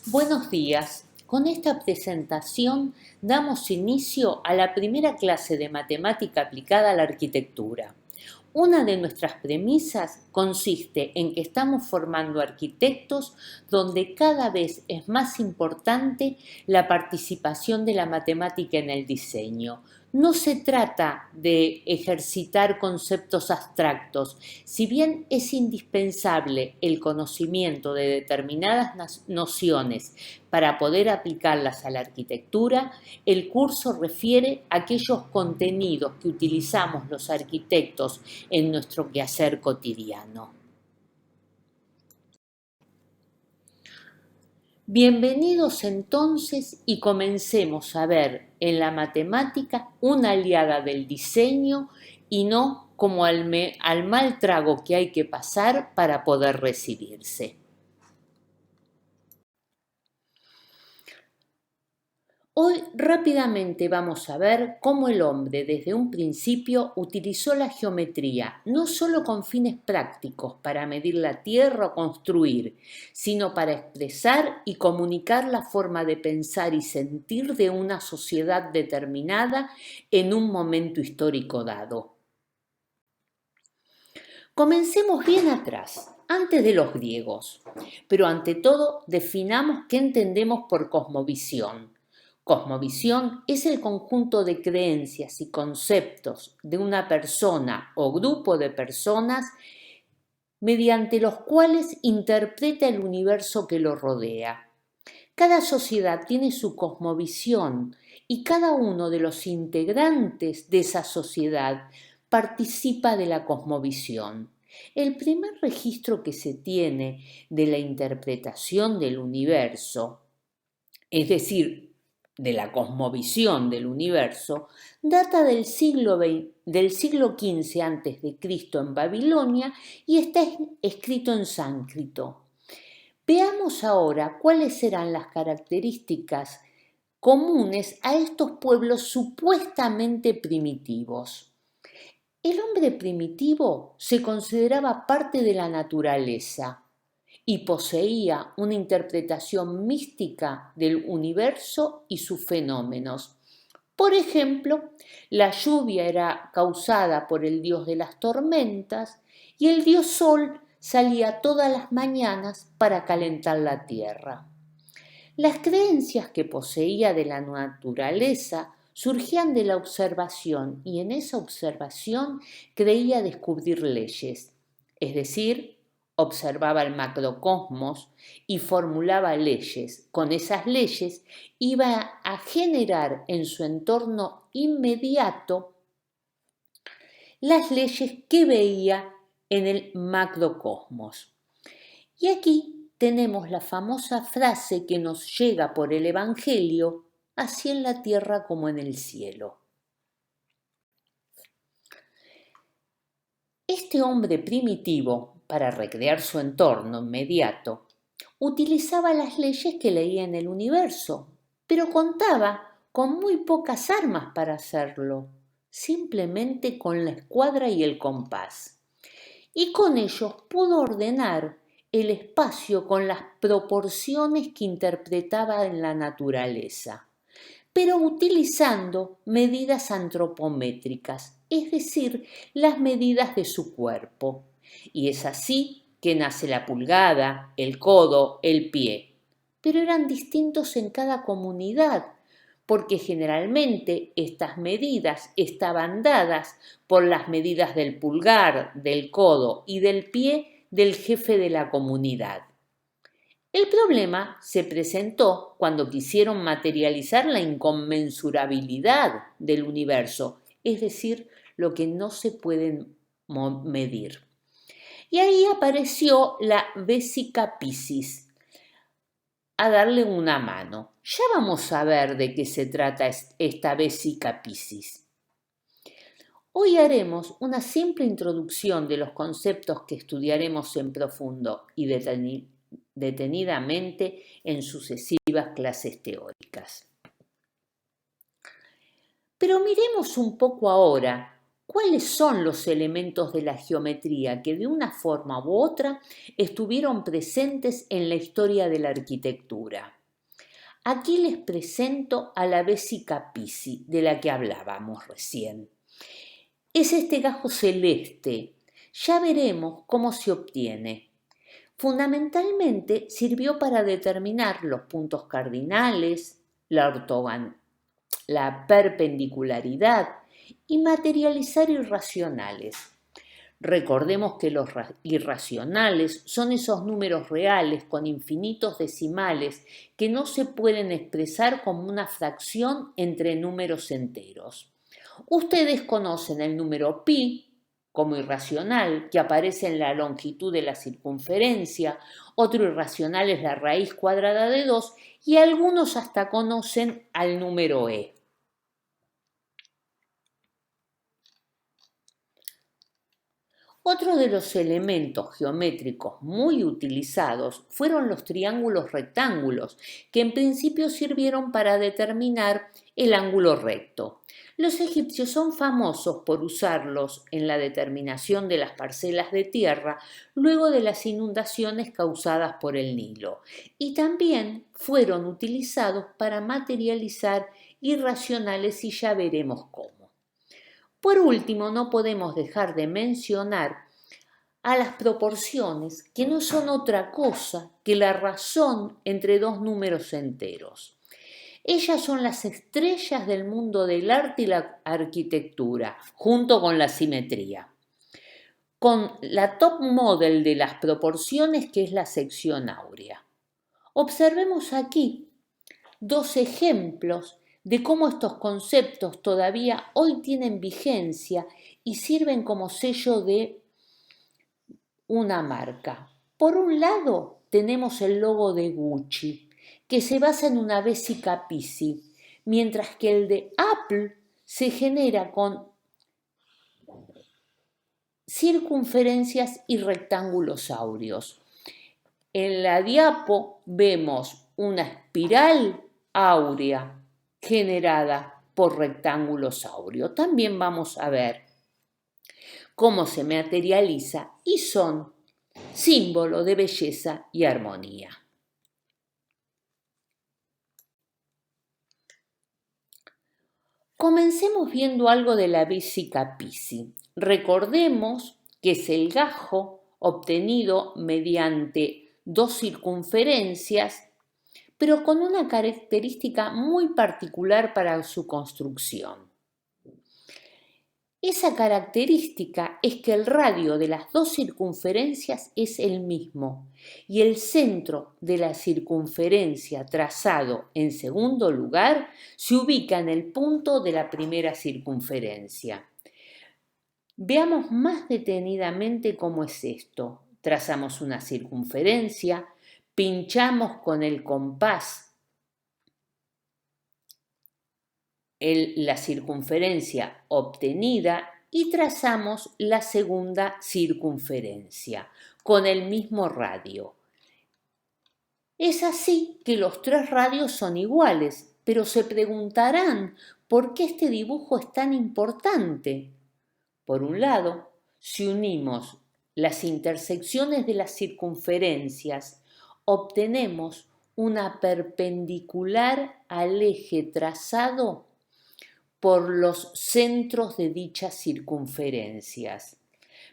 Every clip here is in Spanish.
Buenos días. Con esta presentación damos inicio a la primera clase de matemática aplicada a la arquitectura. Una de nuestras premisas consiste en que estamos formando arquitectos donde cada vez es más importante la participación de la matemática en el diseño. No se trata de ejercitar conceptos abstractos, si bien es indispensable el conocimiento de determinadas nociones para poder aplicarlas a la arquitectura. El curso refiere a aquellos contenidos que utilizamos los arquitectos en nuestro quehacer cotidiano. Bienvenidos entonces y comencemos a ver en la matemática una aliada del diseño y no como al mal trago que hay que pasar para poder recibirse. Hoy rápidamente vamos a ver cómo el hombre desde un principio utilizó la geometría no solo con fines prácticos para medir la tierra o construir, sino para expresar y comunicar la forma de pensar y sentir de una sociedad determinada en un momento histórico dado. Comencemos bien atrás, antes de los griegos, pero ante todo definamos qué entendemos por cosmovisión. Cosmovisión es el conjunto de creencias y conceptos de una persona o grupo de personas mediante los cuales interpreta el universo que lo rodea. Cada sociedad tiene su cosmovisión y cada uno de los integrantes de esa sociedad participa de la cosmovisión. El primer registro que se tiene de la interpretación del universo, es decir, de la cosmovisión del universo, data del siglo XV a.C. en Babilonia y está escrito en sánscrito. Veamos ahora cuáles serán las características comunes a estos pueblos supuestamente primitivos. El hombre primitivo se consideraba parte de la naturaleza y poseía una interpretación mística del universo y sus fenómenos. Por ejemplo, la lluvia era causada por el dios de las tormentas y el dios Sol salía todas las mañanas para calentar la tierra. Las creencias que poseía de la naturaleza surgían de la observación y en esa observación creía descubrir leyes, es decir, observaba el macrocosmos y formulaba leyes. Con esas leyes iba a generar en su entorno inmediato las leyes que veía en el macrocosmos. Y aquí tenemos la famosa frase que nos llega por el Evangelio, así en la tierra como en el cielo. Este hombre primitivo, para recrear su entorno inmediato, utilizaba las leyes que leía en el universo, pero contaba con muy pocas armas para hacerlo, simplemente con la escuadra y el compás. Y con ellos pudo ordenar el espacio con las proporciones que interpretaba en la naturaleza, pero utilizando medidas antropométricas, es decir, las medidas de su cuerpo. Y es así que nace la pulgada, el codo, el pie. Pero eran distintos en cada comunidad, porque generalmente estas medidas estaban dadas por las medidas del pulgar, del codo y del pie del jefe de la comunidad. El problema se presentó cuando quisieron materializar la inconmensurabilidad del universo, es decir, lo que no se puede medir. Y ahí apareció la Vesica Piscis a darle una mano. Ya vamos a ver de qué se trata esta Vesica Piscis. Hoy haremos una simple introducción de los conceptos que estudiaremos en profundo y detenidamente en sucesivas clases teóricas. Pero miremos un poco ahora ¿Cuáles son los elementos de la geometría que de una forma u otra estuvieron presentes en la historia de la arquitectura? Aquí les presento a la Vesica Pisi, de la que hablábamos recién. Es este gajo celeste. Ya veremos cómo se obtiene. Fundamentalmente sirvió para determinar los puntos cardinales, la perpendicularidad y materializar irracionales. Recordemos que los irracionales son esos números reales con infinitos decimales que no se pueden expresar como una fracción entre números enteros. Ustedes conocen el número pi como irracional, que aparece en la longitud de la circunferencia, otro irracional es la raíz cuadrada de 2 y algunos hasta conocen al número e. Otro de los elementos geométricos muy utilizados fueron los triángulos rectángulos, que en principio sirvieron para determinar el ángulo recto. Los egipcios son famosos por usarlos en la determinación de las parcelas de tierra luego de las inundaciones causadas por el Nilo, y también fueron utilizados para materializar irracionales y ya veremos cómo. Por último, no podemos dejar de mencionar a las proporciones, que no son otra cosa que la razón entre dos números enteros. Ellas son las estrellas del mundo del arte y la arquitectura, junto con la simetría. Con la top model de las proporciones, que es la sección áurea. Observemos aquí dos ejemplos de cómo estos conceptos todavía hoy tienen vigencia y sirven como sello de una marca. Por un lado tenemos el logo de Gucci, que se basa en una Vesica Pisi, mientras que el de Apple se genera con circunferencias y rectángulos áureos. En la diapo vemos una espiral áurea generada por rectángulos áureos. También vamos a ver cómo se materializa y son símbolo de belleza y armonía. Comencemos viendo algo de la Vesica Pisi. Recordemos que es el gajo obtenido mediante dos circunferencias, pero con una característica muy particular para su construcción. Esa característica es que el radio de las dos circunferencias es el mismo y el centro de la circunferencia trazado en segundo lugar se ubica en el punto de la primera circunferencia. Veamos más detenidamente cómo es esto. Trazamos una circunferencia, pinchamos con el compás la circunferencia obtenida y trazamos la segunda circunferencia con el mismo radio. Es así que los tres radios son iguales, pero se preguntarán ¿por qué este dibujo es tan importante? Por un lado, si unimos las intersecciones de las circunferencias, obtenemos una perpendicular al eje trazado por los centros de dichas circunferencias.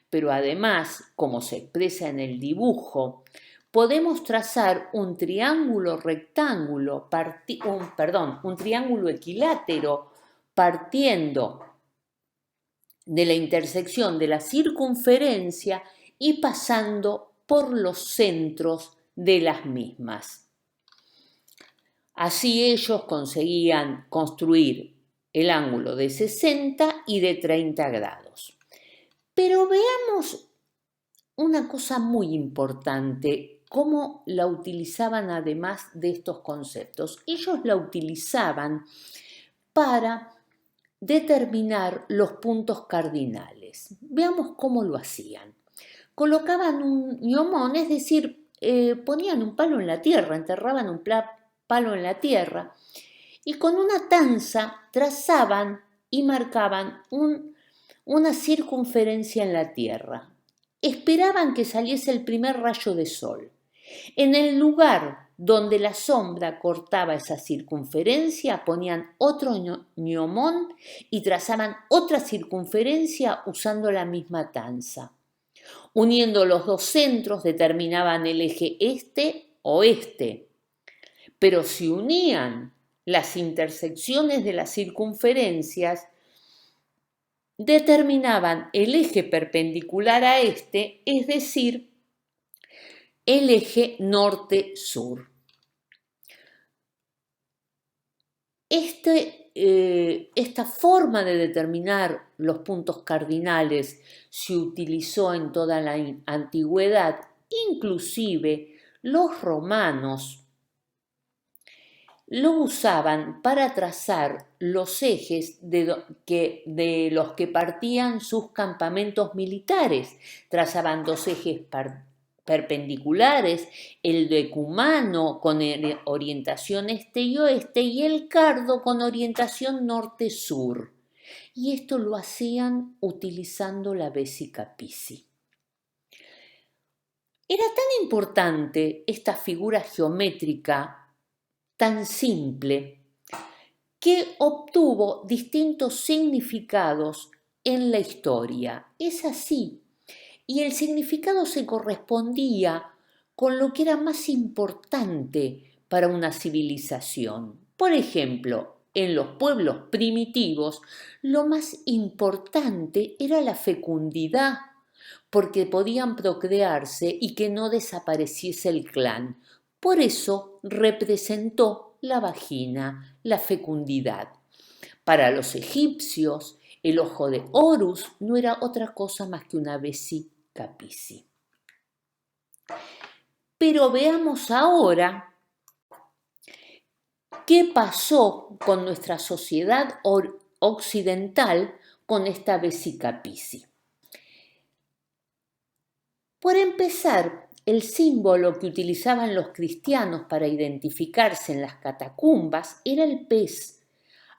Pero además, como se expresa en el dibujo, podemos trazar un triángulo rectángulo, un triángulo equilátero partiendo de la intersección de la circunferencia y pasando por los centros de las mismas. Así ellos conseguían construir el ángulo de 60 y de 30 grados. Pero veamos una cosa muy importante, cómo la utilizaban además de estos conceptos. Ellos la utilizaban para determinar los puntos cardinales. Veamos cómo lo hacían. Colocaban un ñomón, es decir, ponían un palo en la tierra, enterraban un palo en la tierra y con una tanza trazaban y marcaban una circunferencia en la Tierra. Esperaban que saliese el primer rayo de sol. En el lugar donde la sombra cortaba esa circunferencia, ponían otro gnomón y trazaban otra circunferencia usando la misma tanza. Uniendo los dos centros determinaban el eje este-oeste, pero si unían las intersecciones de las circunferencias, determinaban el eje perpendicular a este, es decir, el eje norte-sur. Esta forma de determinar los puntos cardinales se utilizó en toda la antigüedad, inclusive los romanos lo usaban para trazar los ejes de los que partían sus campamentos militares. Trazaban dos ejes perpendiculares, el decumano con orientación este y oeste y el cardo con orientación norte-sur. Y esto lo hacían utilizando la Vesica Piscis. Era tan importante esta figura geométrica tan simple que obtuvo distintos significados en la historia. Es así. Y el significado se correspondía con lo que era más importante para una civilización. Por ejemplo, en los pueblos primitivos, lo más importante era la fecundidad, porque podían procrearse y que no desapareciese el clan. Por eso representó la vagina, la fecundidad. Para los egipcios, el ojo de Horus no era otra cosa más que una Vesica Piscis. Pero veamos ahora qué pasó con nuestra sociedad occidental con esta Vesica Piscis. Por empezar, el símbolo que utilizaban los cristianos para identificarse en las catacumbas era el pez,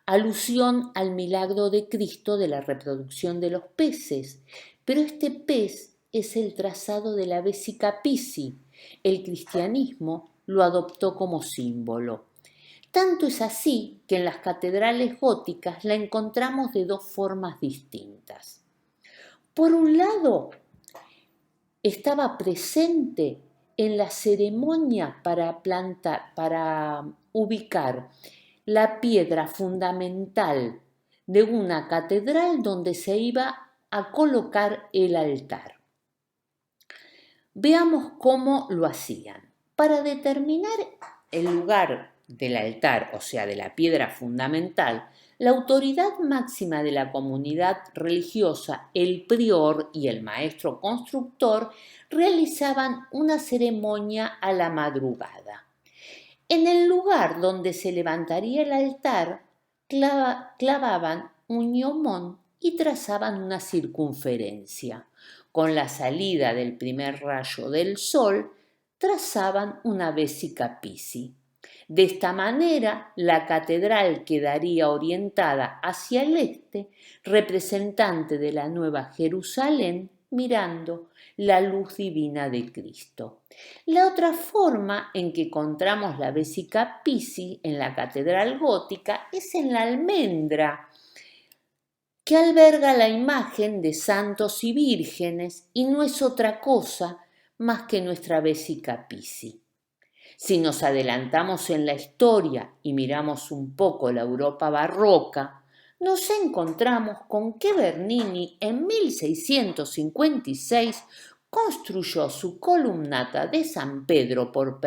alusión al milagro de Cristo de la reproducción de los peces. Pero este pez es el trazado de la Vesica Piscis. El cristianismo lo adoptó como símbolo. Tanto es así que en las catedrales góticas la encontramos de dos formas distintas. Por un lado, estaba presente en la ceremonia para ubicar la piedra fundamental de una catedral donde se iba a colocar el altar. Veamos cómo lo hacían. Para determinar el lugar del altar, o sea, de la piedra fundamental, la autoridad máxima de la comunidad religiosa, el prior y el maestro constructor, realizaban una ceremonia a la madrugada. En el lugar donde se levantaría el altar, clavaban un gnomón y trazaban una circunferencia. Con la salida del primer rayo del sol, trazaban una Vesica Piscis. De esta manera, la catedral quedaría orientada hacia el este, representante de la Nueva Jerusalén, mirando la luz divina de Cristo. La otra forma en que encontramos la Vesica Piscis en la catedral gótica es en la almendra, que alberga la imagen de santos y vírgenes y no es otra cosa más que nuestra Vesica Piscis. Si nos adelantamos en la historia y miramos un poco la Europa barroca, nos encontramos con que Bernini en 1656 construyó su columnata de San Pedro por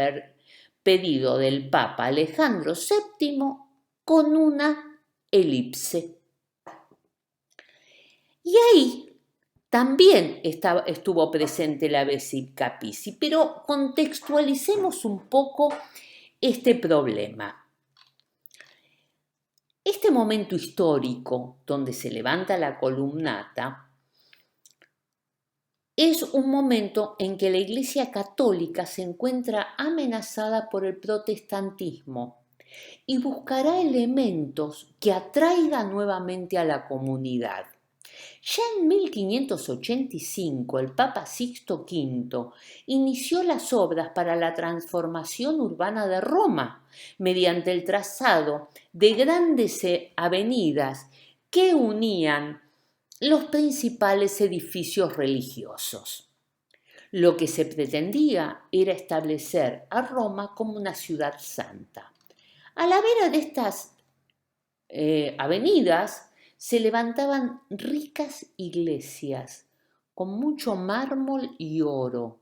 pedido del Papa Alejandro VII con una elipse. Y ahí también estuvo presente la Vesica Piscis, pero contextualicemos un poco este problema. Este momento histórico donde se levanta la columnata es un momento en que la Iglesia Católica se encuentra amenazada por el protestantismo y buscará elementos que atraigan nuevamente a la comunidad. Ya en 1585 el Papa Sixto V inició las obras para la transformación urbana de Roma mediante el trazado de grandes avenidas que unían los principales edificios religiosos. Lo que se pretendía era establecer a Roma como una ciudad santa. A la vera de estas avenidas se levantaban ricas iglesias con mucho mármol y oro,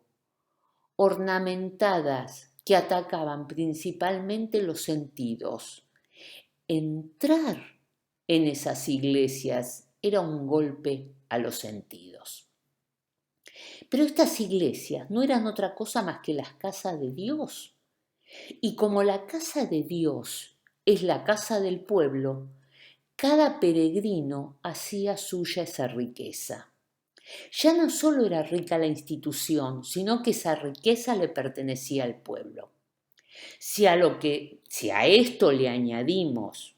ornamentadas que atacaban principalmente los sentidos. Entrar en esas iglesias era un golpe a los sentidos. Pero estas iglesias no eran otra cosa más que las casas de Dios. Y como la casa de Dios es la casa del pueblo, cada peregrino hacía suya esa riqueza. Ya no solo era rica la institución, sino que esa riqueza le pertenecía al pueblo. Si a esto le añadimos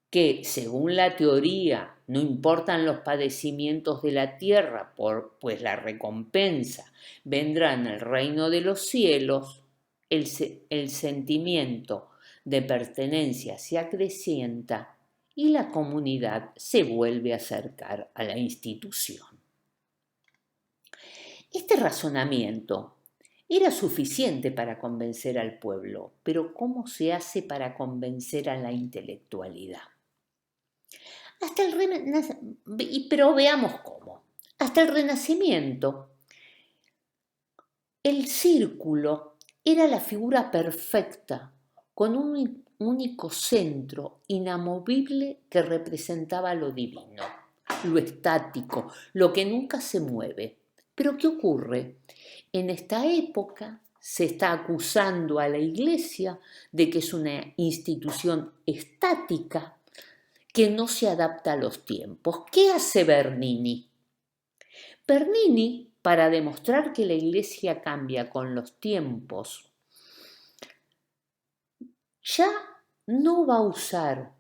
que, según la teoría, no importan los padecimientos de la tierra, pues la recompensa vendrá en el reino de los cielos, el sentimiento de pertenencia se acrecienta y la comunidad se vuelve a acercar a la institución. Este razonamiento era suficiente para convencer al pueblo, pero ¿cómo se hace para convencer a la intelectualidad? Pero veamos cómo. Hasta el Renacimiento, el círculo era la figura perfecta, con un único centro inamovible que representaba lo divino, lo estático, lo que nunca se mueve. Pero ¿qué ocurre? En esta época se está acusando a la Iglesia de que es una institución estática que no se adapta a los tiempos. ¿Qué hace Bernini? Bernini, para demostrar que la Iglesia cambia con los tiempos, ya no va a usar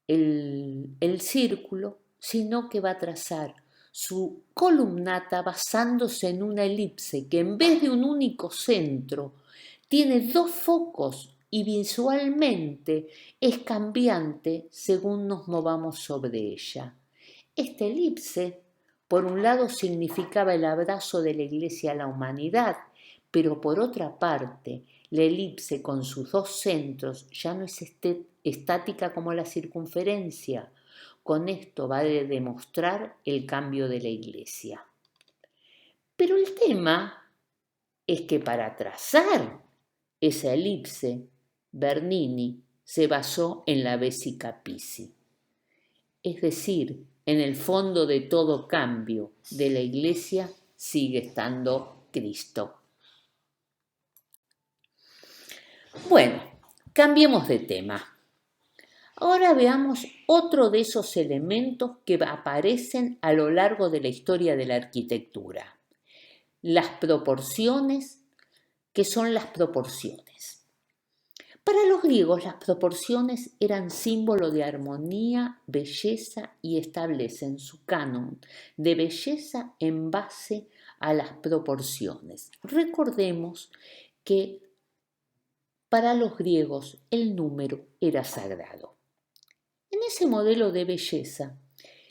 el círculo, sino que va a trazar su columnata basándose en una elipse que en vez de un único centro tiene dos focos y visualmente es cambiante según nos movamos sobre ella. Esta elipse, por un lado, significaba el abrazo de la Iglesia a la humanidad, pero por otra parte, la elipse con sus dos centros ya no es estática como la circunferencia. Con esto va a demostrar el cambio de la Iglesia. Pero el tema es que para trazar esa elipse, Bernini se basó en la Vesica Piscis, es decir, en el fondo de todo cambio de la Iglesia sigue estando Cristo. Bueno, cambiemos de tema. Ahora veamos otro de esos elementos que aparecen a lo largo de la historia de la arquitectura. Las proporciones, que son las proporciones. Para los griegos las proporciones eran símbolo de armonía, belleza y establecen su canon de belleza en base a las proporciones. Recordemos que para los griegos el número era sagrado. En ese modelo de belleza,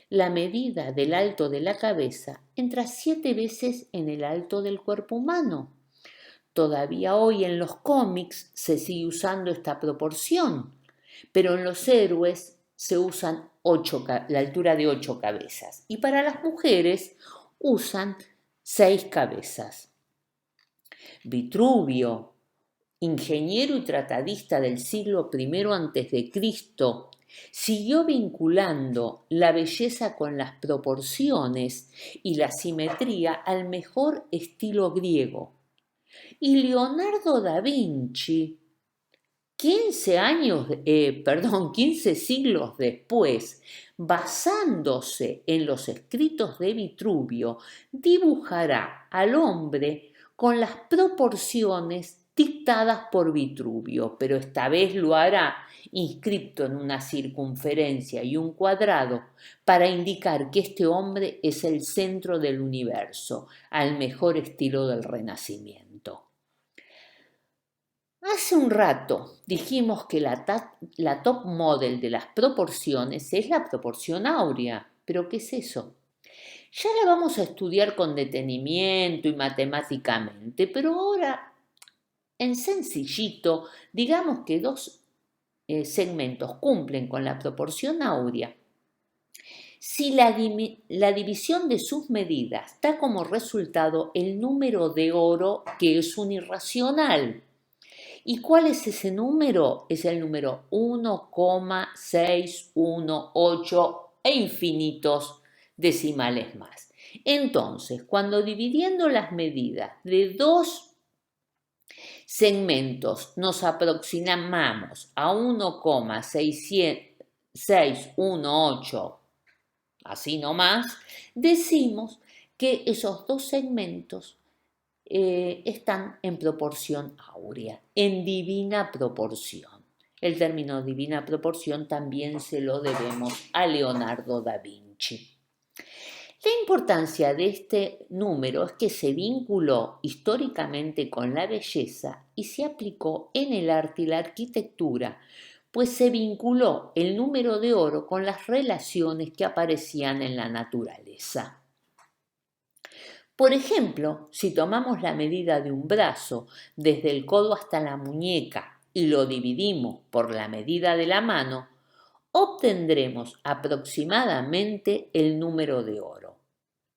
la medida del alto de la cabeza entra 7 veces en el alto del cuerpo humano. Todavía hoy en los cómics se sigue usando esta proporción, pero en los héroes se usan la altura de 8 cabezas y para las mujeres usan 6 cabezas. Vitruvio, ingeniero y tratadista del siglo I a.C., siguió vinculando la belleza con las proporciones y la simetría al mejor estilo griego. Y Leonardo da Vinci, 15 siglos después, basándose en los escritos de Vitruvio, dibujará al hombre con las proporciones dictadas por Vitruvio, pero esta vez lo hará inscripto en una circunferencia y un cuadrado para indicar que este hombre es el centro del universo, al mejor estilo del Renacimiento. Hace un rato dijimos que la top model de las proporciones es la proporción áurea, pero ¿qué es eso? Ya la vamos a estudiar con detenimiento y matemáticamente, pero ahora, en sencillito, digamos que dos segmentos cumplen con la proporción áurea. Si la división de sus medidas da como resultado el número de oro, que es un irracional. ¿Y cuál es ese número? Es el número 1,618 e infinitos decimales más. Entonces, cuando dividiendo las medidas de dos segmentos nos aproximamos a 1,618, así nomás, decimos que esos dos segmentos están en proporción áurea, en divina proporción. El término divina proporción también se lo debemos a Leonardo da Vinci. La importancia de este número es que se vinculó históricamente con la belleza y se aplicó en el arte y la arquitectura, pues se vinculó el número de oro con las relaciones que aparecían en la naturaleza. Por ejemplo, si tomamos la medida de un brazo desde el codo hasta la muñeca y lo dividimos por la medida de la mano, obtendremos aproximadamente el número de oro.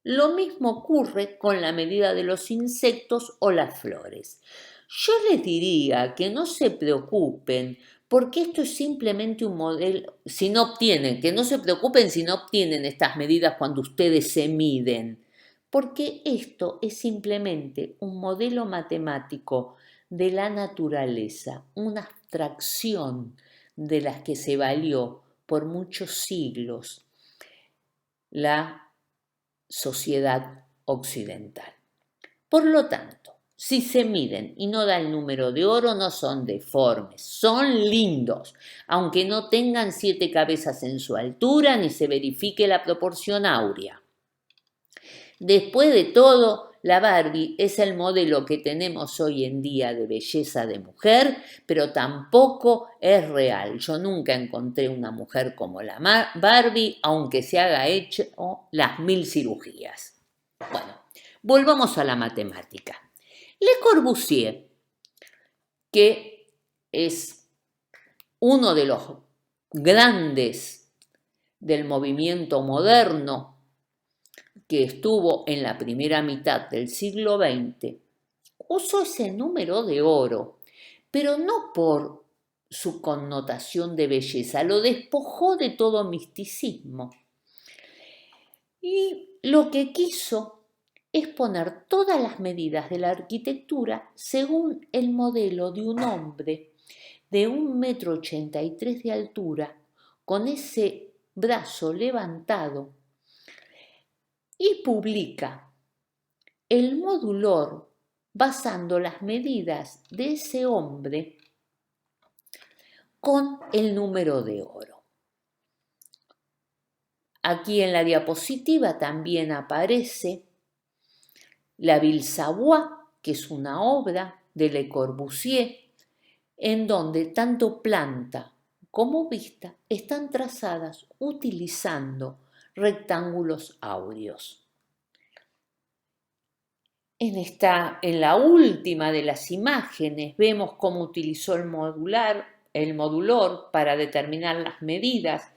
Lo mismo ocurre con la medida de los insectos o las flores. Yo les diría que no se preocupen porque esto es simplemente un modelo, que no se preocupen si no obtienen estas medidas cuando ustedes se miden, porque esto es simplemente un modelo matemático de la naturaleza, una abstracción de las que se valió por muchos siglos la sociedad occidental. Por lo tanto, si se miden y no da el número de oro, no son deformes, son lindos, aunque no tengan 7 cabezas en su altura ni se verifique la proporción áurea. Después de todo, la Barbie es el modelo que tenemos hoy en día de belleza de mujer, pero tampoco es real. Yo nunca encontré una mujer como la Barbie, aunque se haga hecho las 1000 cirugías. Bueno, volvamos a la matemática. Le Corbusier, que es uno de los grandes del movimiento moderno, que estuvo en la primera mitad del siglo XX, usó ese número de oro, pero no por su connotación de belleza, lo despojó de todo misticismo. Y lo que quiso es poner todas las medidas de la arquitectura según el modelo de un hombre de 1,83 m de altura, con ese brazo levantado, y publica el modulor basando las medidas de ese hombre con el número de oro. Aquí en la diapositiva también aparece la Ville Savoye, que es una obra de Le Corbusier, en donde tanto planta como vista están trazadas utilizando rectángulos áureos. En la última de las imágenes vemos cómo utilizó el modulor para determinar las medidas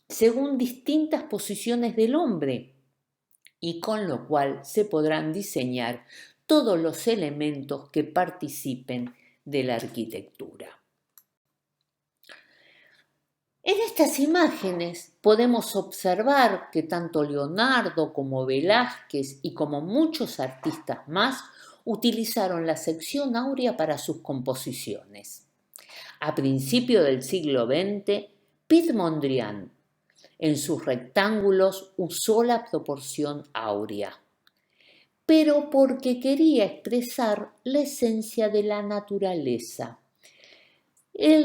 según distintas posiciones del hombre, y con lo cual se podrán diseñar todos los elementos que participen de la arquitectura. En estas imágenes podemos observar que tanto Leonardo como Velázquez y como muchos artistas más utilizaron la sección áurea para sus composiciones. A principios del siglo XX, Piet Mondrian en sus rectángulos usó la proporción áurea. pero porque quería expresar la esencia de la naturaleza.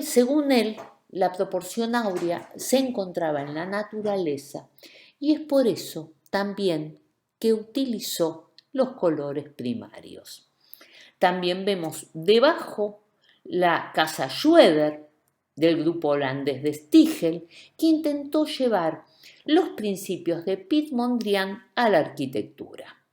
Según él, la proporción áurea se encontraba en la naturaleza y es por eso también que utilizó los colores primarios. También vemos debajo la casa Schroeder del grupo holandés de Stiegel, que intentó llevar los principios de Piet Mondrian a la arquitectura.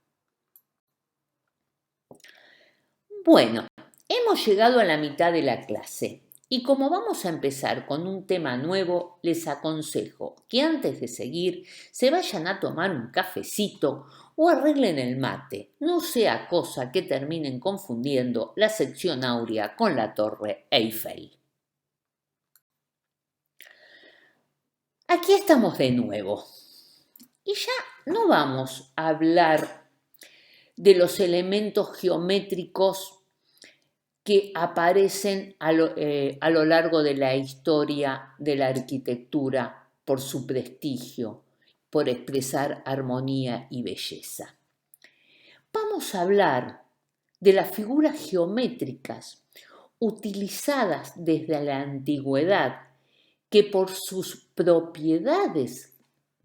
Bueno, hemos llegado a la mitad de la clase y como vamos a empezar con un tema nuevo, les aconsejo que antes de seguir se vayan a tomar un cafecito o arreglen el mate, no sea cosa que terminen confundiendo la sección áurea con la Torre Eiffel. Aquí estamos de nuevo y ya no vamos a hablar de los elementos geométricos que aparecen a lo largo de la historia de la arquitectura por su prestigio, por expresar armonía y belleza. Vamos a hablar de las figuras geométricas utilizadas desde la antigüedad que por sus propiedades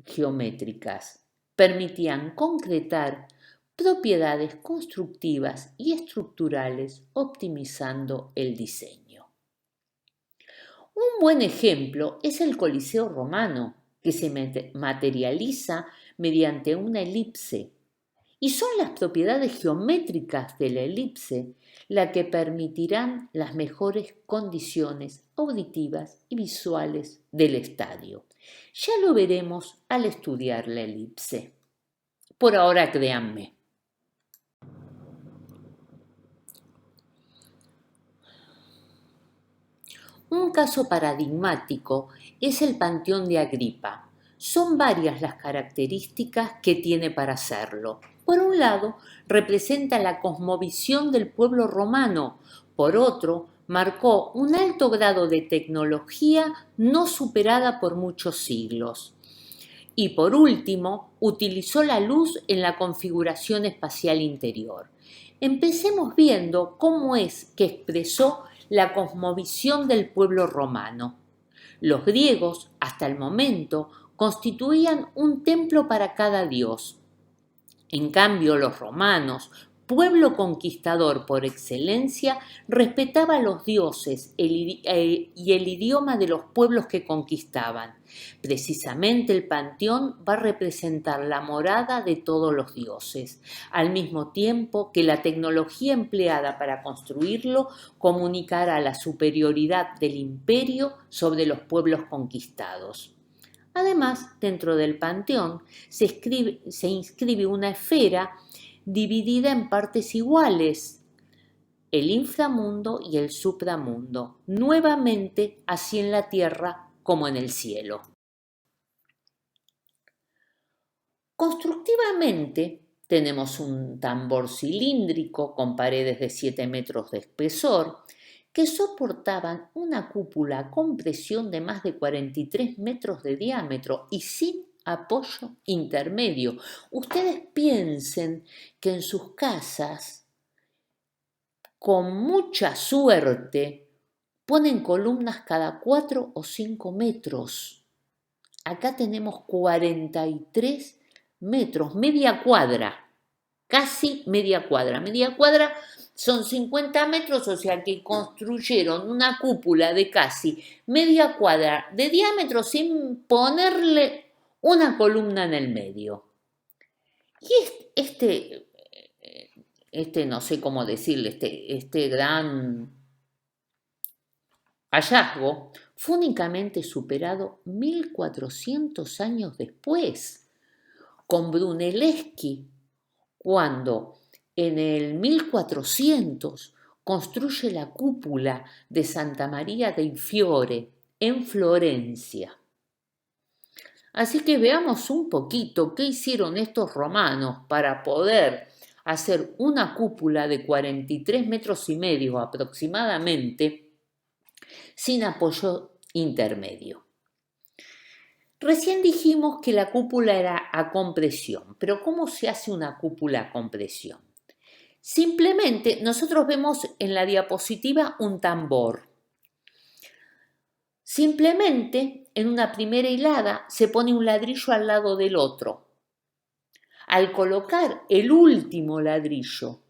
geométricas permitían concretar propiedades constructivas y estructurales optimizando el diseño. Un buen ejemplo es el Coliseo romano, que se materializa mediante una elipse, y son las propiedades geométricas de la elipse las que permitirán las mejores condiciones auditivas y visuales del estadio. Ya lo veremos al estudiar la elipse. Por ahora, créanme. Un caso paradigmático es el Panteón de Agripa. Son varias las características que tiene para hacerlo. Por un lado, representa la cosmovisión del pueblo romano. Por otro, marcó un alto grado de tecnología no superada por muchos siglos. Y por último, utilizó la luz en la configuración espacial interior. Empecemos viendo cómo es que expresó la cosmovisión del pueblo romano. Los griegos, hasta el momento, constituían un templo para cada dios. En cambio, los romanos, pueblo conquistador por excelencia, respetaba a los dioses y el idioma de los pueblos que conquistaban. Precisamente el panteón va a representar la morada de todos los dioses, al mismo tiempo que la tecnología empleada para construirlo comunicará la superioridad del imperio sobre los pueblos conquistados. Además, dentro del panteón se inscribe una esfera dividida en partes iguales, el inframundo y el supramundo, nuevamente así en la tierra como en el cielo. Constructivamente tenemos un tambor cilíndrico con paredes de 7 metros de espesor que soportaban una cúpula con presión de más de 43 metros de diámetro y sin apoyo intermedio. Ustedes piensen que en sus casas, con mucha suerte, ponen columnas cada 4 o 5 metros. Acá tenemos 43 metros, media cuadra, casi media cuadra. Media cuadra son 50 metros, o sea que construyeron una cúpula de casi media cuadra de diámetro sin ponerle una columna en el medio. Y no sé cómo decirle, este gran hallazgo fue únicamente superado 1400 años después, con Brunelleschi, cuando en el 1400 construye la cúpula de Santa María dei Fiore en Florencia. Así que veamos un poquito qué hicieron estos romanos para poder hacer una cúpula de 43 metros y medio aproximadamente sin apoyo intermedio. Recién dijimos que la cúpula era a compresión, pero ¿cómo se hace una cúpula a compresión? Simplemente nosotros vemos en la diapositiva un tambor. Simplemente en una primera hilada se pone un ladrillo al lado del otro. Al colocar el último ladrillo,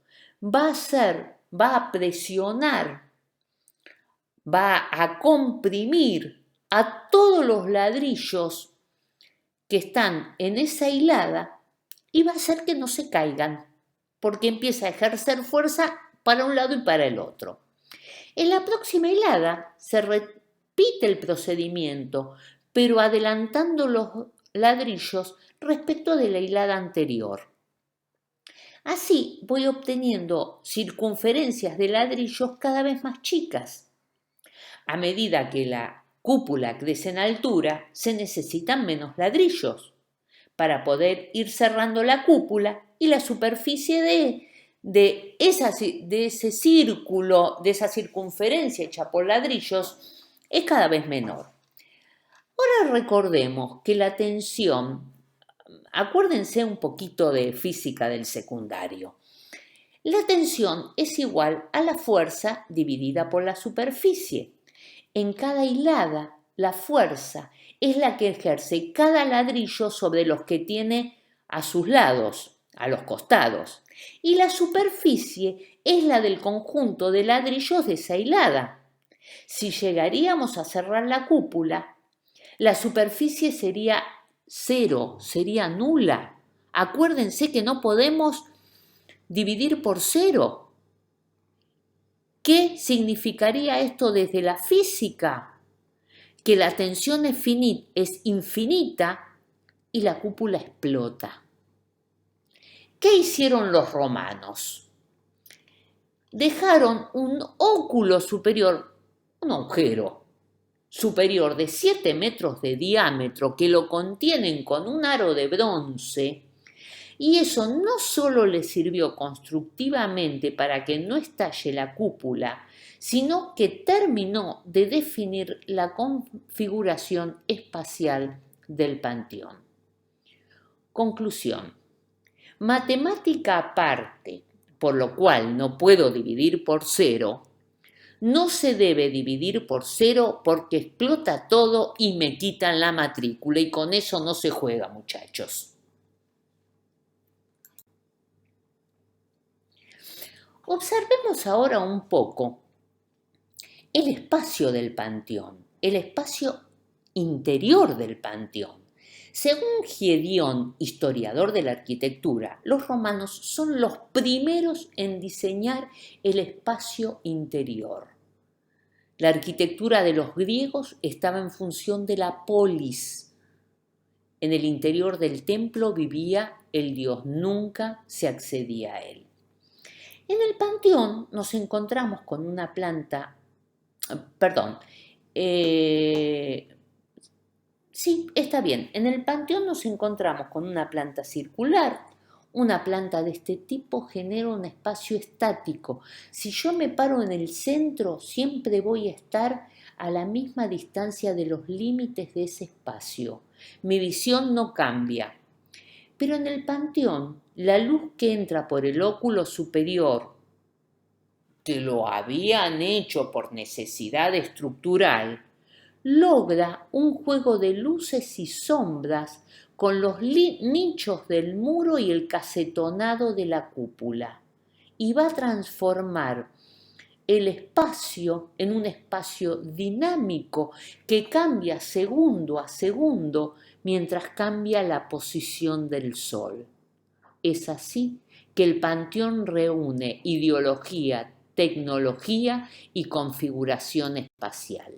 va a presionar, va a comprimir a todos los ladrillos que están en esa hilada y va a hacer que no se caigan, porque empieza a ejercer fuerza para un lado y para el otro. En la próxima hilada se repite el procedimiento, pero adelantando los ladrillos respecto de la hilada anterior. Así voy obteniendo circunferencias de ladrillos cada vez más chicas. A medida que la cúpula crece en altura, se necesitan menos ladrillos para poder ir cerrando la cúpula y la superficie de ese círculo, de esa circunferencia hecha por ladrillos, es cada vez menor. Ahora recordemos que la tensión, acuérdense un poquito de física del secundario. La tensión es igual a la fuerza dividida por la superficie. En cada hilada, la fuerza es la que ejerce cada ladrillo sobre los que tiene a sus lados, a los costados. Y la superficie es la del conjunto de ladrillos de esa hilada. Si llegaríamos a cerrar la cúpula, la superficie sería cero, sería nula. Acuérdense que no podemos dividir por cero. ¿Qué significaría esto desde la física? Que la tensión es infinita y la cúpula explota. ¿Qué hicieron los romanos? Dejaron un óculo superior, un agujero superior de 7 metros de diámetro que lo contienen con un aro de bronce, y eso no solo le sirvió constructivamente para que no estalle la cúpula, sino que terminó de definir la configuración espacial del panteón. Conclusión. Matemática aparte, por lo cual no puedo dividir por cero, no se debe dividir por cero porque explota todo y me quitan la matrícula, y con eso no se juega, muchachos. Observemos ahora un poco el espacio del panteón, el espacio interior del panteón. Según Giedión, historiador de la arquitectura, los romanos son los primeros en diseñar el espacio interior. La arquitectura de los griegos estaba en función de la polis. En el interior del templo vivía el dios, nunca se accedía a él. En el panteón nos encontramos con una planta, sí, está bien, en el panteón nos encontramos con una planta circular. Una planta de este tipo genera un espacio estático. Si yo me paro en el centro, siempre voy a estar a la misma distancia de los límites de ese espacio. Mi visión no cambia. Pero en el panteón, la luz que entra por el óculo superior, que lo habían hecho por necesidad estructural, logra un juego de luces y sombras con los nichos del muro y el casetonado de la cúpula, y va a transformar el espacio en un espacio dinámico que cambia segundo a segundo mientras cambia la posición del sol. Es así que el panteón reúne ideología, tecnología y configuración espacial.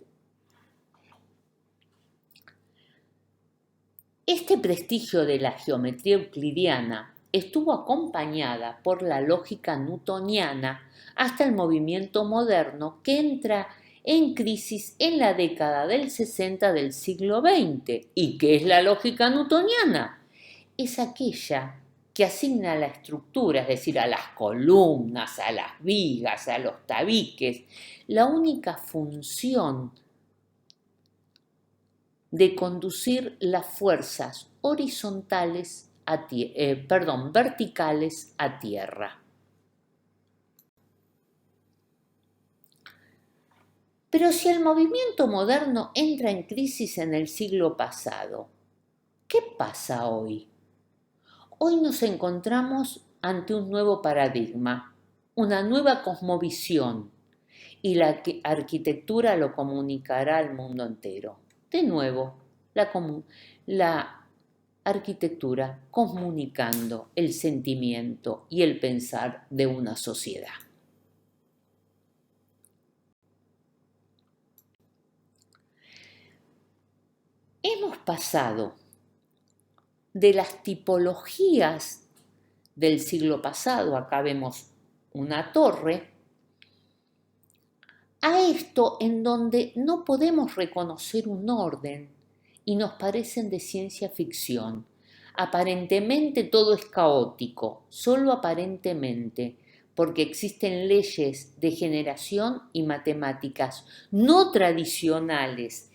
Este prestigio de la geometría euclidiana estuvo acompañada por la lógica newtoniana hasta el movimiento moderno, que entra en crisis en la década del 60 del siglo XX. ¿Y qué es la lógica newtoniana? Es aquella que asigna a la estructura, es decir, a las columnas, a las vigas, a los tabiques, la única función de conducir las fuerzas verticales a tierra. Pero si el movimiento moderno entra en crisis en el siglo pasado, ¿qué pasa hoy? Hoy nos encontramos ante un nuevo paradigma, una nueva cosmovisión, y la arquitectura lo comunicará al mundo entero. De nuevo, la arquitectura comunicando el sentimiento y el pensar de una sociedad. Hemos pasado de las tipologías del siglo pasado, acá vemos una torre, a esto en donde no podemos reconocer un orden y nos parecen de ciencia ficción. Aparentemente todo es caótico, solo aparentemente, porque existen leyes de generación y matemáticas no tradicionales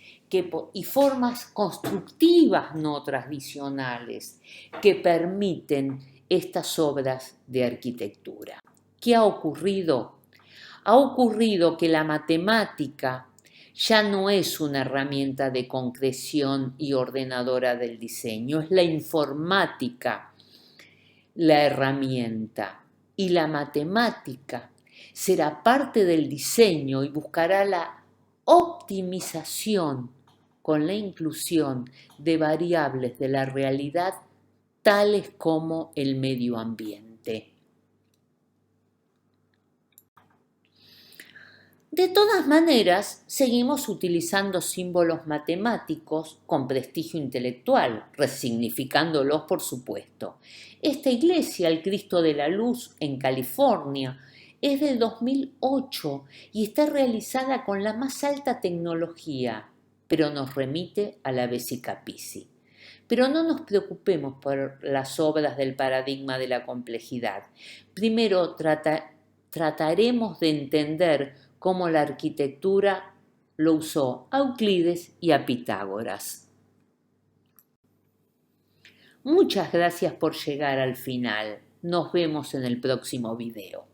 y formas constructivas no tradicionales que permiten estas obras de arquitectura. ¿Qué ha ocurrido? Ha ocurrido que la matemática ya no es una herramienta de concreción y ordenadora del diseño, es la informática la herramienta y la matemática será parte del diseño y buscará la optimización con la inclusión de variables de la realidad tales como el medio ambiente. De todas maneras, seguimos utilizando símbolos matemáticos con prestigio intelectual, resignificándolos por supuesto. Esta iglesia, el Cristo de la Luz, en California, es del 2008 y está realizada con la más alta tecnología, pero nos remite a la Vesica Piscis. Pero no nos preocupemos por las obras del paradigma de la complejidad. Primero trataremos de entender cómo la arquitectura lo usó a Euclides y a Pitágoras. Muchas gracias por llegar al final. Nos vemos en el próximo video.